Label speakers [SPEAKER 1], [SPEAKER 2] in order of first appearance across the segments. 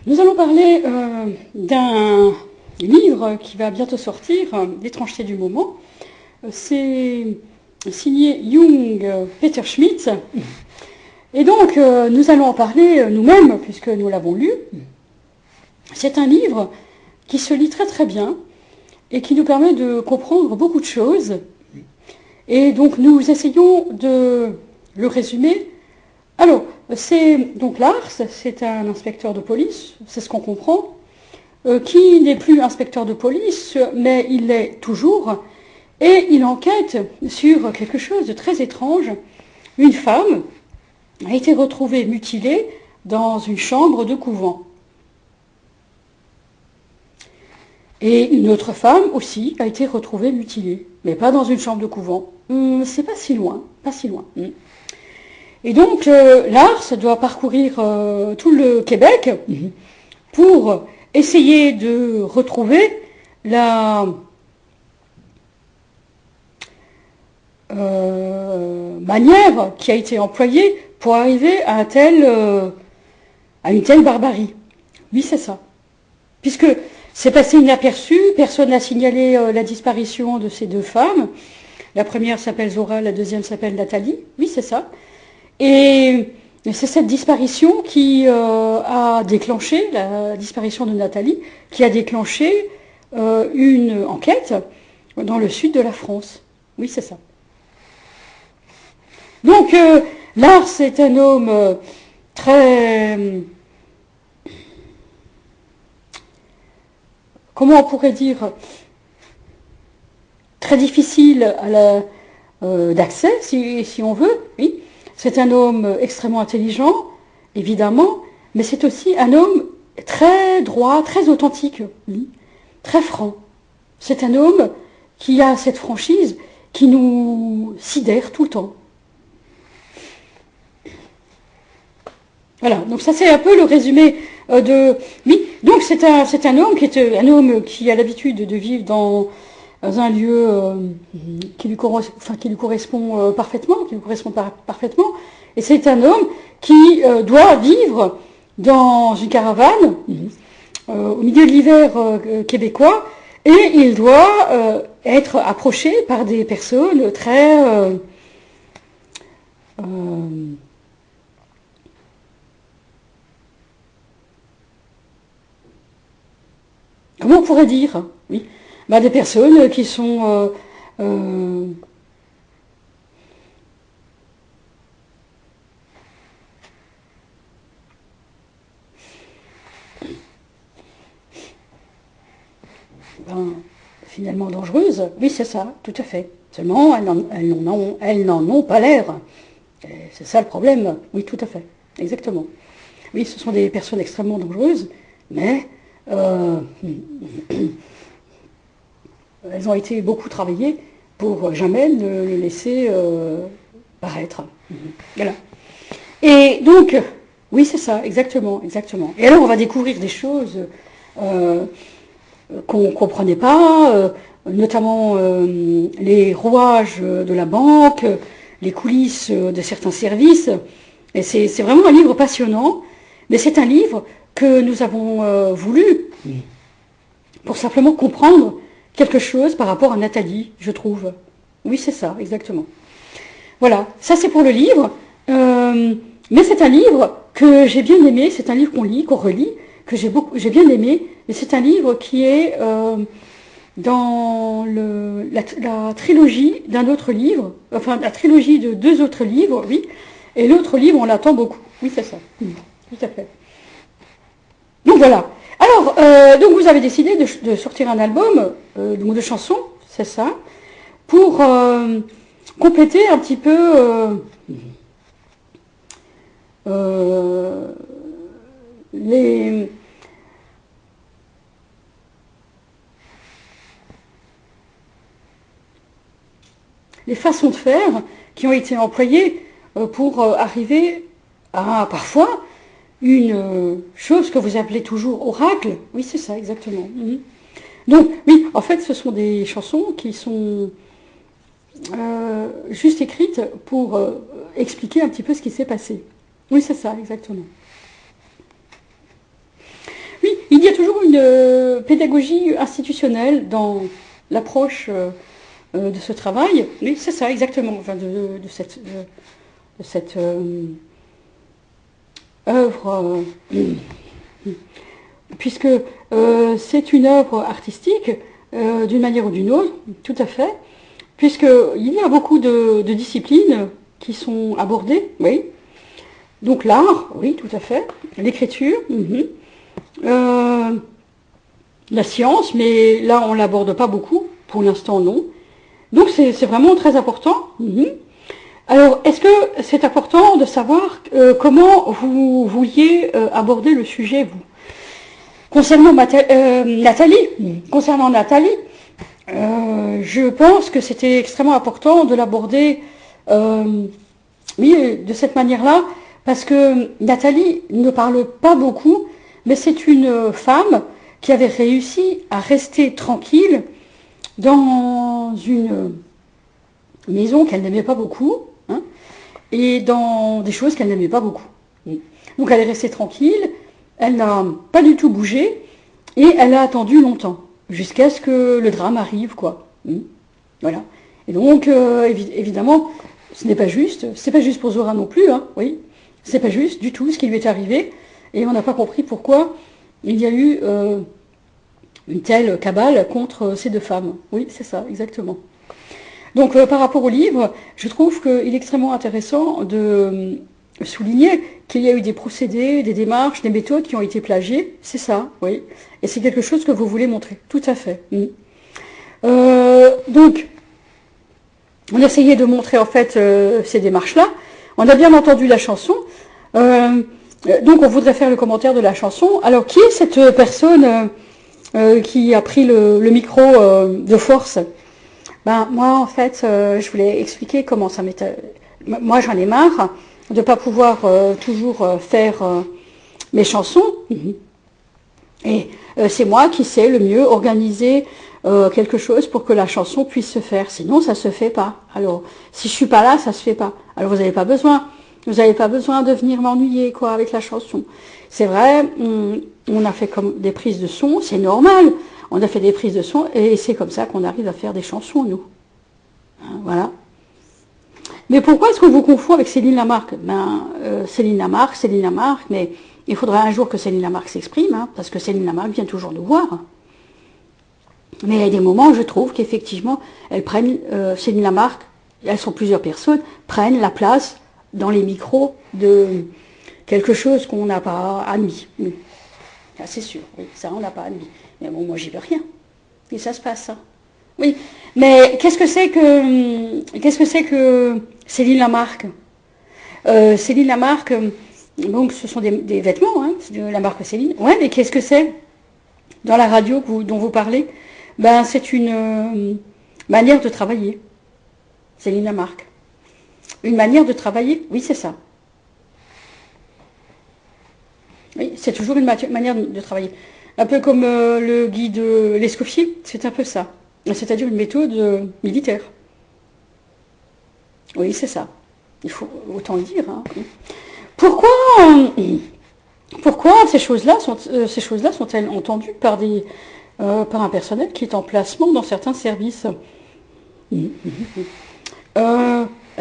[SPEAKER 1] Nous allons parler d'un livre qui va bientôt sortir, L'étrangeté du moment. C'est signé Jung Peter Schmidt. Et donc, nous allons en parler nous-mêmes, puisque nous l'avons lu. C'est un livre qui se lit très très bien et qui nous permet de comprendre beaucoup de choses. Et donc, nous essayons de le résumer. Alors, c'est donc Lars, c'est un inspecteur de police, c'est ce qu'on comprend, qui n'est plus inspecteur de police, mais il l'est toujours, et il enquête sur quelque chose de très étrange. Une femme a été retrouvée mutilée dans une chambre de couvent. Et une autre femme aussi a été retrouvée mutilée, mais pas dans une chambre de couvent. C'est pas si loin, pas si loin. Et donc, Lars doit parcourir tout le Québec pour essayer de retrouver la manière qui a été employée pour arriver à une telle barbarie. Oui, c'est ça. Puisque c'est passé inaperçu, personne n'a signalé la disparition de ces deux femmes. La première s'appelle Zora, la deuxième s'appelle Nathalie. Oui, c'est ça. Et c'est cette disparition qui a déclenché, la disparition de Nathalie, qui a déclenché une enquête dans le sud de la France. Oui, c'est ça. Donc, Lars est un homme très... comment on pourrait dire, très difficile d'accès, si on veut, oui. C'est un homme extrêmement intelligent, évidemment, mais c'est aussi un homme très droit, très authentique, oui, très franc. C'est un homme qui a cette franchise qui nous sidère tout le temps. Voilà, donc ça c'est un peu le résumé de... Oui, donc c'est un homme qui a l'habitude de vivre dans un lieu qui lui correspond parfaitement, parfaitement, et c'est un homme qui doit vivre dans une caravane au milieu de l'hiver québécois, et il doit être approché par des personnes très... comment on pourrait dire, oui, des personnes qui sont finalement dangereuses. Oui, c'est ça, tout à fait. Seulement, elles n'en ont pas l'air. C'est ça le problème. Oui, tout à fait. Exactement. Oui, ce sont des personnes extrêmement dangereuses, mais elles ont été beaucoup travaillées pour jamais le laisser paraître. Voilà. Et donc, oui, c'est ça, exactement, exactement. Et alors, on va découvrir des choses qu'on ne comprenait pas, notamment les rouages de la banque, les coulisses de certains services. Et c'est vraiment un livre passionnant, mais c'est un livre que nous avons voulu pour simplement comprendre quelque chose par rapport à Nathalie, je trouve. Oui, c'est ça, exactement. Voilà, ça c'est pour le livre. Mais c'est un livre que j'ai bien aimé, c'est un livre qu'on lit, qu'on relit, que j'ai bien aimé, et c'est un livre qui est dans la trilogie d'un autre livre, enfin la trilogie de deux autres livres, oui, et l'autre livre on l'attend beaucoup. Oui, c'est ça, tout à fait. Donc voilà. Alors, donc vous avez décidé de sortir un album de chansons, c'est ça, pour compléter un petit peu les façons de faire qui ont été employées pour arriver à parfois une chose que vous appelez toujours oracle. Oui, c'est ça, exactement. Donc, oui, en fait, ce sont des chansons qui sont juste écrites pour expliquer un petit peu ce qui s'est passé. Oui, c'est ça, exactement. une pédagogie institutionnelle dans l'approche de ce travail. Oui, c'est ça, exactement, enfin, de cette œuvre, puisque c'est une œuvre artistique, d'une manière ou d'une autre, tout à fait, puisqu'il y a beaucoup de disciplines qui sont abordées, oui. Donc l'art, oui, tout à fait, l'écriture, la science, mais là on ne l'aborde pas beaucoup, pour l'instant non. Donc c'est vraiment très important. Alors, est-ce que c'est important de savoir comment vous vouliez aborder le sujet, vous? Concernant Nathalie, je pense que c'était extrêmement important de l'aborder oui, de cette manière-là, parce que Nathalie ne parle pas beaucoup, mais c'est une femme qui avait réussi à rester tranquille dans une maison qu'elle n'aimait pas beaucoup, hein, et dans des choses qu'elle n'aimait pas beaucoup. Donc elle est restée tranquille, elle n'a pas du tout bougé, et elle a attendu longtemps, jusqu'à ce que le drame arrive, quoi. Voilà. Et donc, évidemment, ce n'est pas juste, c'est pas juste pour Zora non plus, hein, oui, c'est pas juste du tout ce qui lui est arrivé, et on n'a pas compris pourquoi il y a eu une telle cabale contre ces deux femmes. Oui, c'est ça, exactement. Donc, par rapport au livre, je trouve qu'il est extrêmement intéressant de souligner qu'il y a eu des procédés, des démarches, des méthodes qui ont été plagiées. C'est ça, oui. Et c'est quelque chose que vous voulez montrer. Tout à fait. Donc, on essayait de montrer en fait ces démarches-là. On a bien entendu la chanson. Donc, on voudrait faire le commentaire de la chanson. Alors, qui est cette personne qui a pris le micro de force? Ben, moi, en fait, je voulais expliquer comment ça m'était... Moi, j'en ai marre de ne pas pouvoir toujours faire mes chansons. Et c'est moi qui sais le mieux organiser quelque chose pour que la chanson puisse se faire. Sinon, ça ne se fait pas. Alors, si je suis pas là, ça se fait pas. Alors, vous n'avez pas besoin. Vous n'avez pas besoin de venir m'ennuyer, quoi, avec la chanson. C'est vrai, on a fait comme des prises de son, c'est normal. On a fait des prises de son et c'est comme ça qu'on arrive à faire des chansons, nous. Hein, voilà. Mais pourquoi est-ce qu'on vous confond avec Céline Lamarque? Ben, Céline Lamarque, mais il faudra un jour que Céline Lamarque s'exprime, hein, parce que Céline Lamarque vient toujours nous voir. Mais il y a des moments, je trouve qu'effectivement, elles prennent, Céline Lamarque, elles sont plusieurs personnes, prennent la place dans les micros de quelque chose qu'on n'a pas admis. Oui. Ah, c'est sûr, oui, ça on n'a pas admis. Mais bon, moi j'y peux rien. Et ça se passe, ça. Oui, mais qu'est-ce que c'est que Céline Lamarque? Céline Lamarque, donc ce sont des vêtements, hein, de la marque Céline. Ouais, mais qu'est-ce que c'est dans la radio dont vous parlez? Ben, c'est une manière de travailler. Céline Lamarque. Une manière de travailler, oui, c'est ça. Oui, c'est toujours une manière de travailler. Un peu comme le guide Lescoffier, c'est un peu ça. C'est-à-dire une méthode militaire. Oui, c'est ça. Il faut autant le dire. Hein. Pourquoi ces choses-là sont-elles entendues par un personnel qui est en placement dans certains services?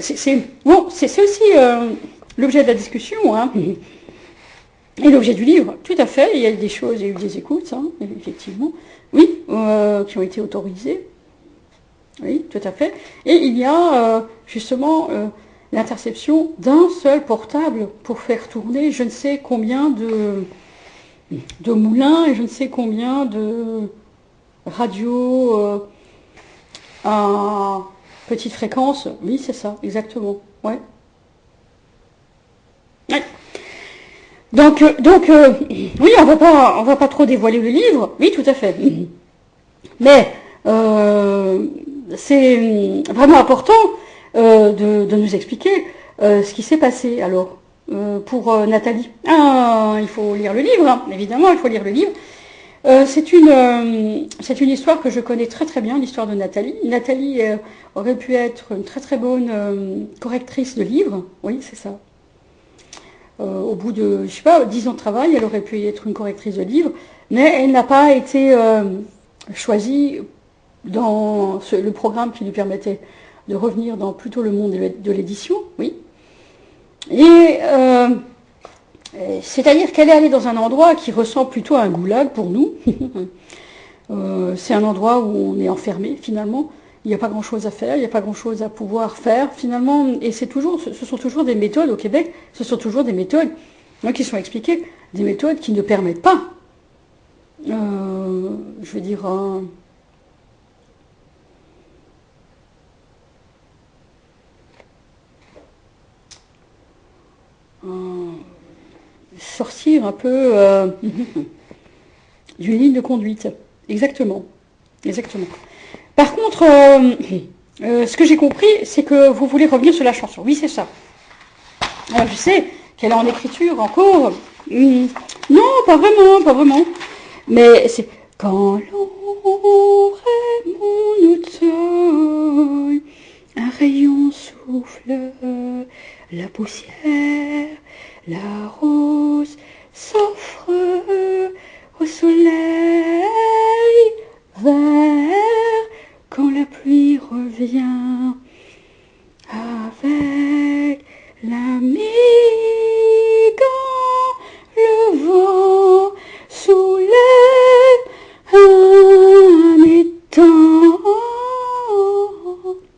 [SPEAKER 1] C'est aussi l'objet de la discussion, hein, et l'objet du livre. Tout à fait, il y a des choses, il y a eu des écoutes, hein, effectivement, oui, qui ont été autorisées. Oui, tout à fait. Et il y a justement l'interception d'un seul portable pour faire tourner je ne sais combien de moulins et je ne sais combien de radios à petite fréquence. Oui, c'est ça, exactement. Ouais. Ouais. Donc oui, on va pas trop dévoiler le livre. Oui, tout à fait. Mais c'est vraiment important de nous expliquer ce qui s'est passé. Alors, pour Nathalie, il faut lire le livre, hein. Évidemment, il faut lire le livre. C'est une histoire que je connais très très bien, l'histoire de Nathalie. Nathalie aurait pu être une très très bonne correctrice de livres, oui, c'est ça. au bout de, je sais pas, 10 ans de travail, elle aurait pu être une correctrice de livres, mais elle n'a pas été choisie dans le programme qui lui permettait de revenir dans plutôt le monde de l'édition, oui. Et c'est-à-dire qu'elle est allée dans un endroit qui ressemble plutôt à un goulag pour nous. C'est un endroit où on est enfermé finalement. Il n'y a pas grand-chose à faire, il n'y a pas grand-chose à pouvoir faire finalement. Et ce sont toujours des méthodes au Québec, ce sont toujours des méthodes qui sont expliquées, des méthodes qui ne permettent pas, je veux dire, sortir un peu d'une ligne de conduite. Exactement. Exactement. Par contre, ce que j'ai compris, c'est que vous voulez revenir sur la chanson. Oui, c'est ça. Alors, je sais qu'elle est en écriture encore. Non, pas vraiment, pas vraiment. Mais c'est quand l'ombre est mon automne, un rayon souffle la poussière, la rose s'offre au soleil vert quand la pluie revient avec l'ami quand le vent soulève un étang.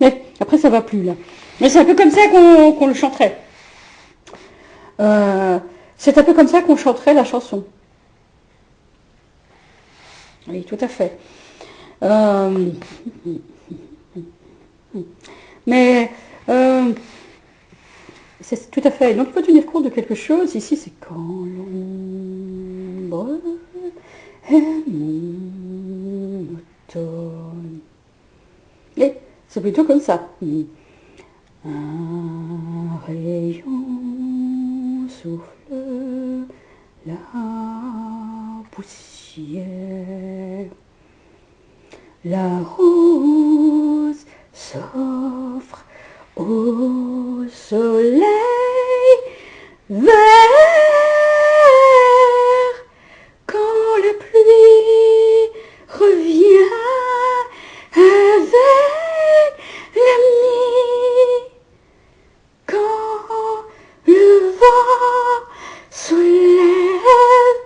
[SPEAKER 1] Mais après ça va plus là. Mais c'est un peu comme ça qu'on le chanterait. C'est un peu comme ça qu'on chanterait la chanson. Oui, tout à fait. Mais c'est tout à fait. Donc il faut tenir compte de quelque chose. Ici, c'est quand l'ombre est mon automne. Et c'est plutôt comme ça. Un rayon souffle la poussière. La rose s'offre au soleil vert quand la pluie revient avec la nuit, quand le vent soulève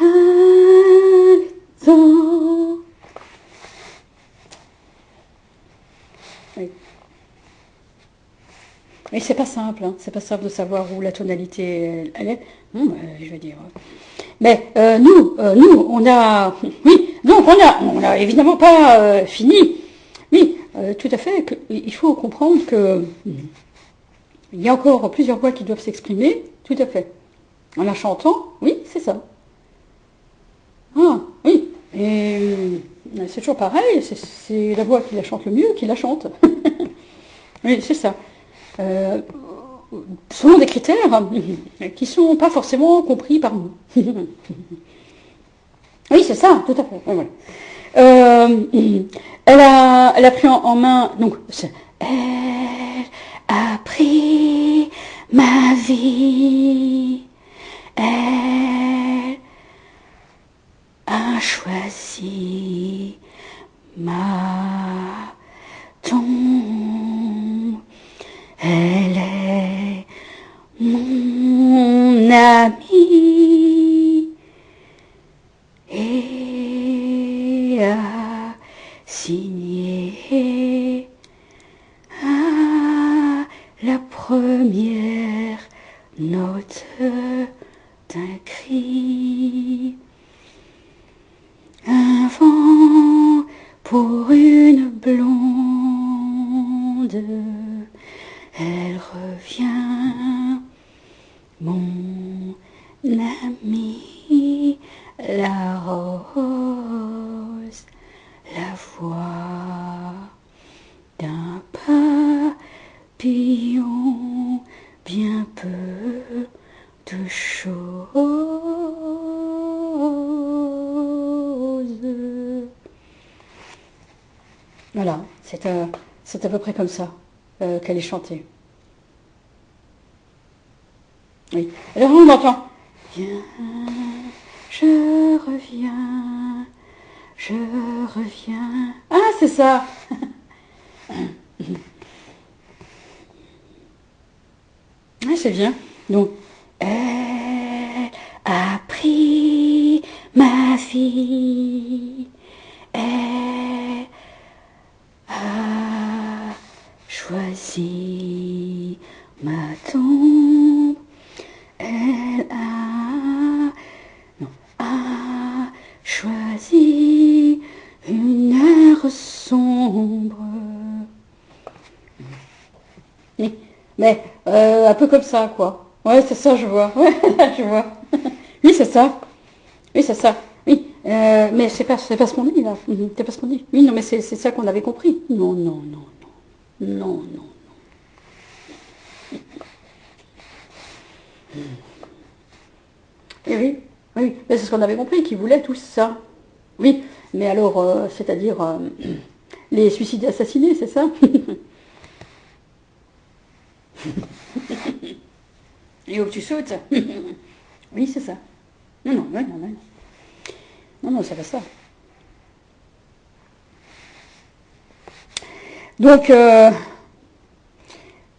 [SPEAKER 1] un temps. Oui. Et c'est pas simple, hein. C'est pas simple de savoir où la tonalité elle est. Je veux dire. Mais nous, on a, oui, donc on a évidemment pas fini. Oui, tout à fait. Il faut comprendre que il y a encore plusieurs voix qui doivent s'exprimer. Tout à fait. En la chantant, oui, c'est ça. Ah, oui. Et c'est toujours pareil. C'est la voix qui la chante le mieux qui la chante. Oui, c'est ça. Selon des critères qui ne sont pas forcément compris par nous. Oui, c'est ça, tout à fait. Ouais, voilà. Elle a pris en main, donc, elle a pris ma vie, elle a choisi ma tombe, elle est mon amie et a signé à la première note d'un cri. Un vent pour une blonde, elle revient, mon ami, la rose, la voix d'un papillon, bien peu de choses. Voilà, c'est à peu près comme ça qu'elle est chantée. Oui. Alors on entend. Viens, je reviens, je reviens. Ah, c'est ça. Ah, c'est bien. Donc, elle a pris ma fille, elle a choisi ma tombe, elle a choisi une heure sombre. Mais un peu comme ça, quoi. Ouais, c'est ça, je vois. Ouais, je vois. Oui, c'est ça. Oui, c'est ça. Oui. Mais c'est pas ce qu'on dit, là. C'est pas ce qu'on dit. Oui, non, mais c'est ça qu'on avait compris. Non, non, non, non. Non, non. Et oui, oui. Mais c'est ce qu'on avait compris, qu'ils voulaient tout ça. Oui. Mais alors, c'est-à-dire les suicides assassinés, c'est ça? Et où tu sautes? Oui, c'est ça. Non, non, non, non, non. Non, non, c'est pas ça. Donc,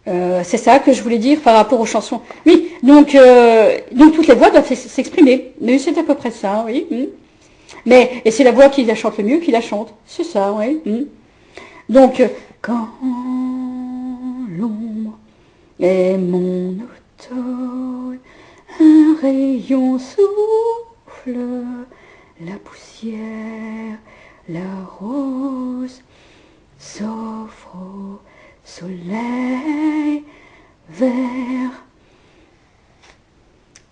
[SPEAKER 1] c'est ça que je voulais dire par rapport aux chansons. Oui, donc toutes les voix doivent s'exprimer. Mais c'est à peu près ça, oui. Mais, et c'est la voix qui la chante le mieux qui la chante. C'est ça, oui. Donc, quand l'ombre est mon automne, un rayon souffle, la poussière, la rose s'offre au soleil vert.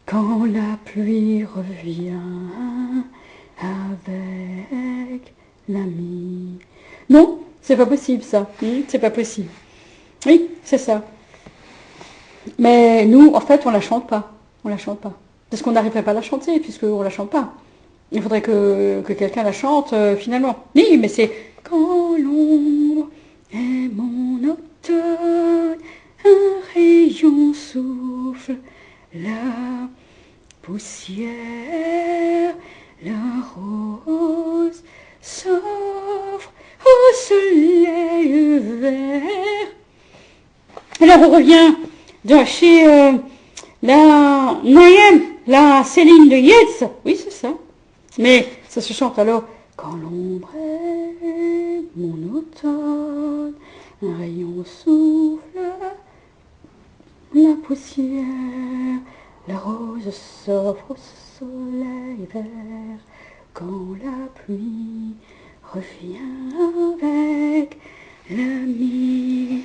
[SPEAKER 1] Quand la pluie revient avec l'ami. Non, c'est pas possible ça. C'est pas possible. Oui, c'est ça. Mais nous, en fait, on la chante pas. On la chante pas. Parce qu'on n'arriverait pas à la chanter, puisqu'on la chante pas. Il faudrait que quelqu'un la chante, finalement. Oui, mais c'est quand l'ombre est mon automne, un rayon souffle, la poussière, la rose s'offre au soleil vert. Alors on revient de chez la Naïm, la Céline de Yates. Oui, c'est ça. Mais ça se chante alors. Quand l'ombre est mon automne, un rayon souffle, la poussière, la rose s'offre au soleil vert. Quand la pluie revient avec l'ami.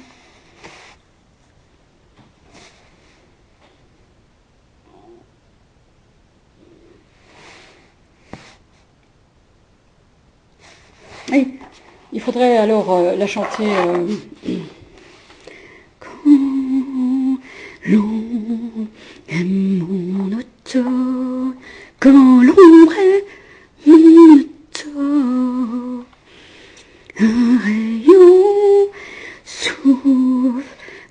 [SPEAKER 1] Oui, il faudrait alors la chanter. Quand l'ombre est mon automne, quand l'ombre est mon automne, un rayon souffle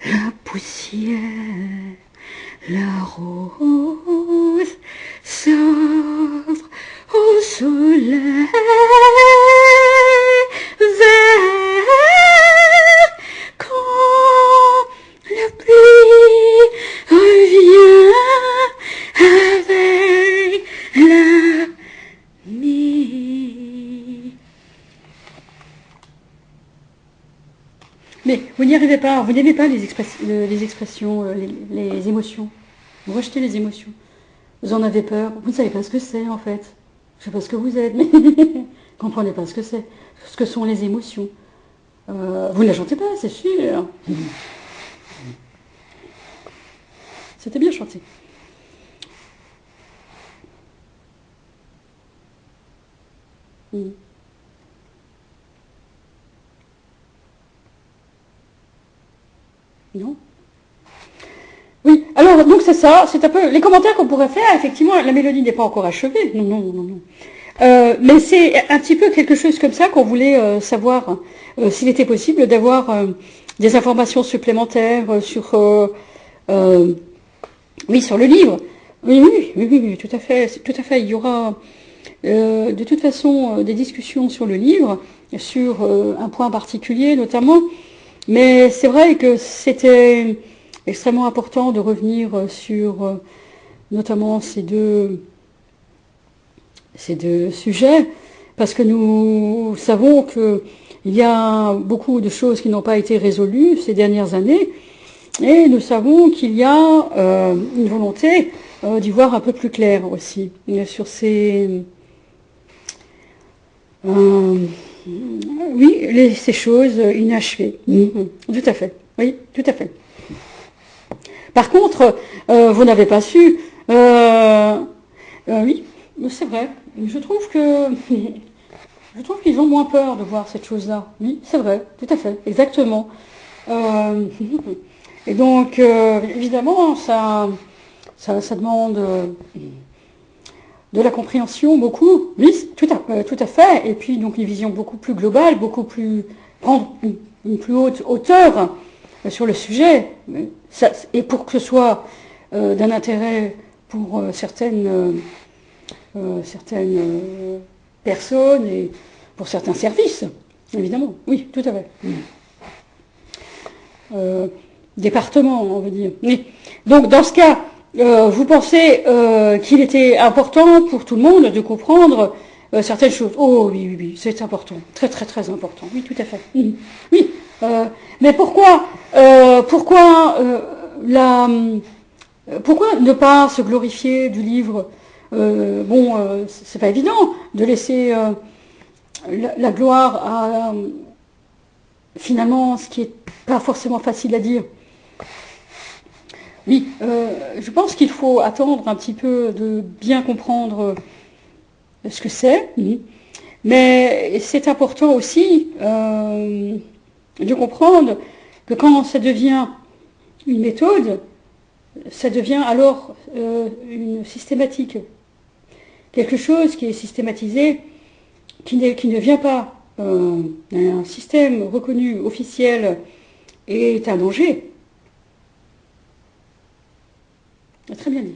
[SPEAKER 1] la poussière, la rose s'offre au soleil vert. Quand la pluie revient avec la nuit. Mais vous n'y arrivez pas, vous n'aimez pas les expressions, les émotions. Vous rejetez les émotions. Vous en avez peur. Vous ne savez pas ce que c'est en fait. Je ne sais pas ce que vous êtes, mais vous ne comprenez pas ce que c'est. Ce que sont les émotions. Vous ne la chantez pas, c'est sûr. C'était bien chanté. Non. Oui, alors donc c'est ça, c'est un peu les commentaires qu'on pourrait faire. Effectivement, la mélodie n'est pas encore achevée. Non, non, non, non. Mais c'est un petit peu quelque chose comme ça qu'on voulait savoir s'il était possible d'avoir des informations supplémentaires sur Oui, sur le livre. Oui, oui, oui, oui, oui, tout à fait, tout à fait. Il y aura de toute façon des discussions sur le livre, sur un point particulier notamment. Mais c'est vrai que c'était extrêmement important de revenir sur notamment ces deux sujets, parce que nous savons qu'il y a beaucoup de choses qui n'ont pas été résolues ces dernières années, et nous savons qu'il y a une volonté d'y voir un peu plus clair aussi sur ces choses inachevées. Tout à fait. Oui, tout à fait. Par contre, vous n'avez pas su. Oui, c'est vrai. Je trouve qu'ils ont moins peur de voir cette chose-là. Oui, c'est vrai, tout à fait, exactement. Et donc, évidemment, ça demande de la compréhension beaucoup. Oui, tout à fait. Et puis, donc, une vision beaucoup plus globale, prendre une plus haute hauteur sur le sujet. Et pour que ce soit d'un intérêt pour certaines personnes et pour certains services, évidemment. Oui, tout à fait. Département, on veut dire. Oui. Donc, dans ce cas, vous pensez qu'il était important pour tout le monde de comprendre certaines choses. Oh oui, oui, oui, c'est important. Très, très, très important. Oui, tout à fait. Oui. Mais pourquoi ne pas se glorifier du livre? C'est pas évident de laisser la gloire à finalement ce qui est pas forcément facile à dire. Oui, je pense qu'il faut attendre un petit peu de bien comprendre ce que c'est, mais c'est important aussi de comprendre que quand ça devient une méthode, ça devient alors une systématique. Quelque chose qui est systématisé, qui ne vient pas d'un système reconnu, officiel, est un danger. Très bien dit.